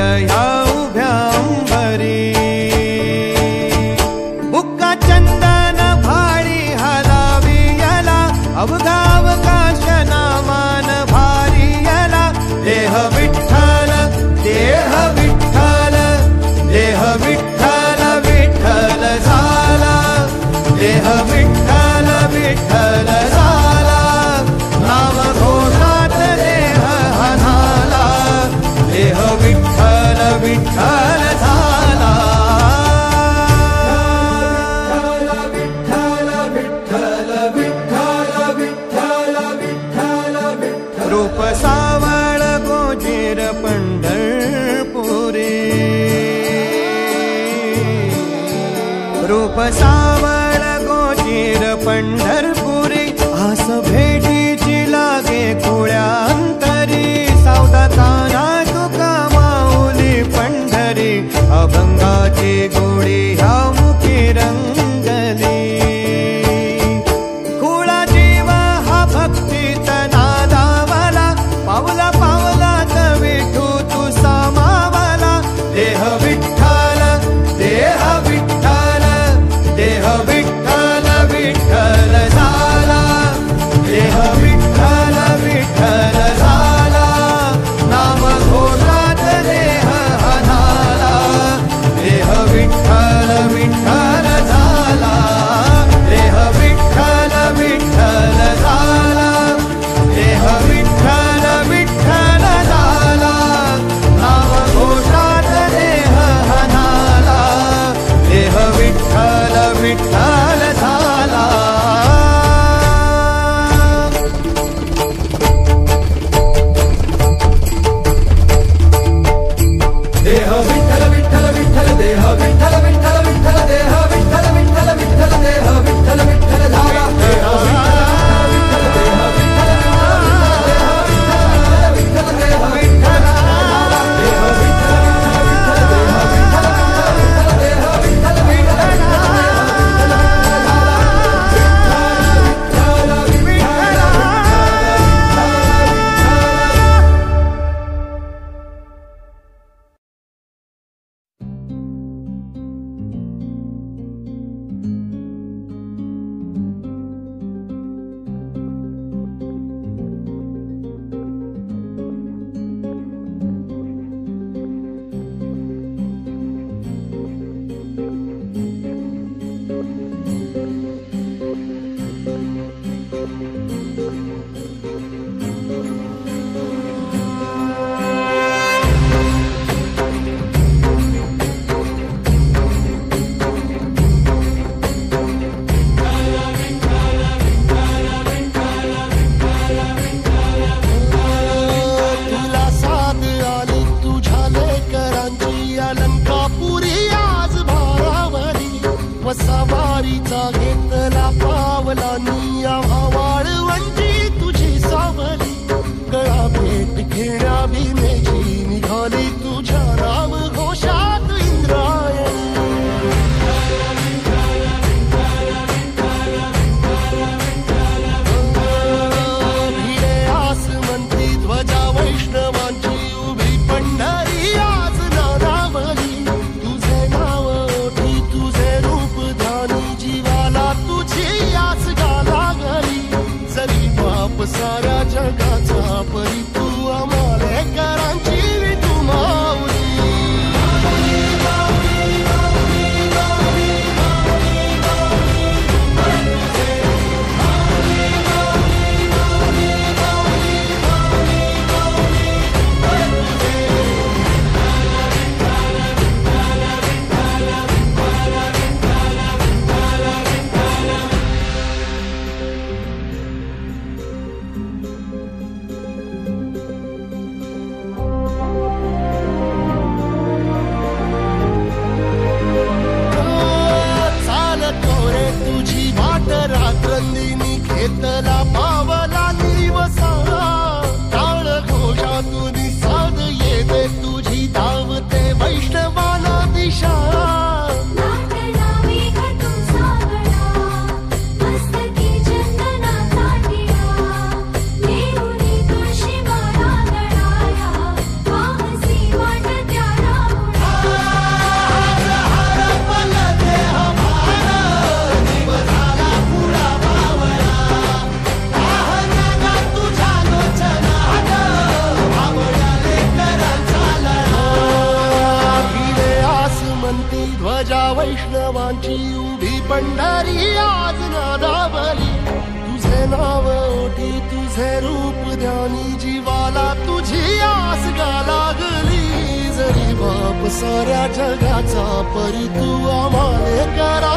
ह्या उभ्या अंबरी बुक्का चंदन भाळी हलावी याला अवघा अवकाश नामान भारी याला देह विठ्ठल देह विठ्ठल देह विठ्ठल विठ्ठल झाला देह विठ्ठल विठ्ठल झाला नाम घोषात देह हनाला देह विठ्ठल विठ्ठल झाला विठ्ठल विठ्ठल विठ्ठल विठ्ठल विठ्ठल विठ्ठल रूप सावळ गोजीर पंढरपुरी रूप सावळ गोजीर पंढरपुरी आस भेटीची लागे खुळ्या अंतरी सावधा ताना तुका माऊली पंढरी अभंगाची गोडी ह्या मुखी रंगली खुळा जीव हा भक्तीत नादावाला पावला पावलात विठू तू सामावाला देह विठ्ठल देह विठ्ठल देह विठ्ठल विठ्ठल झाला देह विठ्ठल विठ्ठल झाला नाम घोषात देह हनाला देह विठ्ठल विठ्ठल झाला देह विठ्ठल विठ्ठल झाला देह विठ्ठल विठ्ठल झाला नाम घोषात देह हनाला देह विठ्ठल विठ्ठल झाला देह विठ्ठल विठ्ठल विठ्ठल देह विठ्ठल विठ्ठल विठ्ठल देह विठ्ठल विठ्ठल विठ्ठल देह विठ्ठल विठ्ठल झाला देह विठ्ठल देह विठ्ठल विठ्ठल देह विठ्ठल देह तुझे रूप ध्यानी जीवाला तुझी आस गा लागली, जरी बाप साऱ्या जगाचा परी तू आम्हाले करा